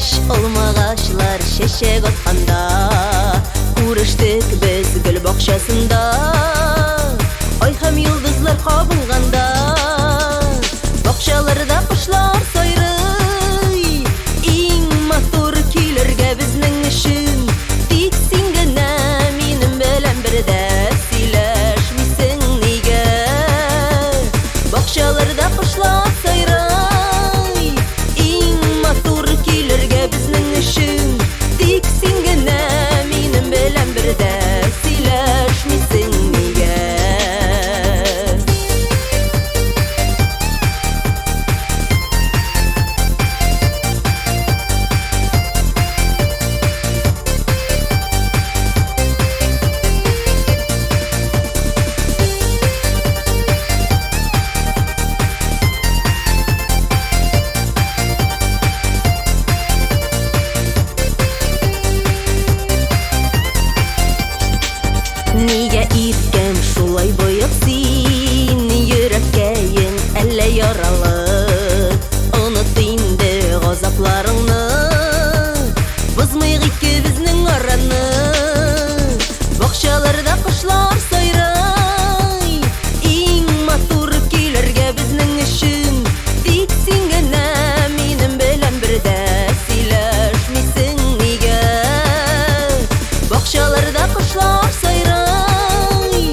Яшь алмагачлар чәчәк атканда, күрештек без гөл бакчасында, ай һәм йолдызлар кабылганда, бакчаларда кошлар сайрый, иң матур көйләргә безнең өчен, тик син генә минем белән бердә сөйләшмисең нигә? Бакчаларда кошлар сайрый, иң матур көйләргә безнең өчен, тик син генә минем белән бердә сөйләшмисең нигә? Нигә иркәм шулай боек син, йөрәккәең әллә яралы, оныт инде газапларыңны, бозмыйк икебезнең араны, бакчаларда кошлар сайрый, иң матур көйләргә безнең өчен, тик син генә минем белән бердә сөйләшмисең нигә? Бакчаларда кошлар сайрый,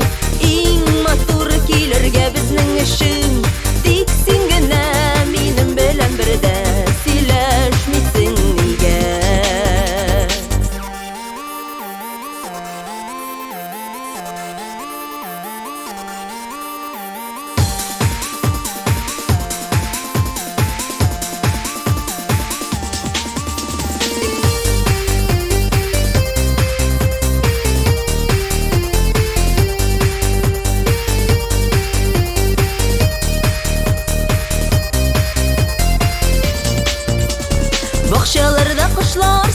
иң матур көйләргә безнең өчен, тик син генә минем белән бердә сөйләшмисең нигә? Бакчаларда кошлар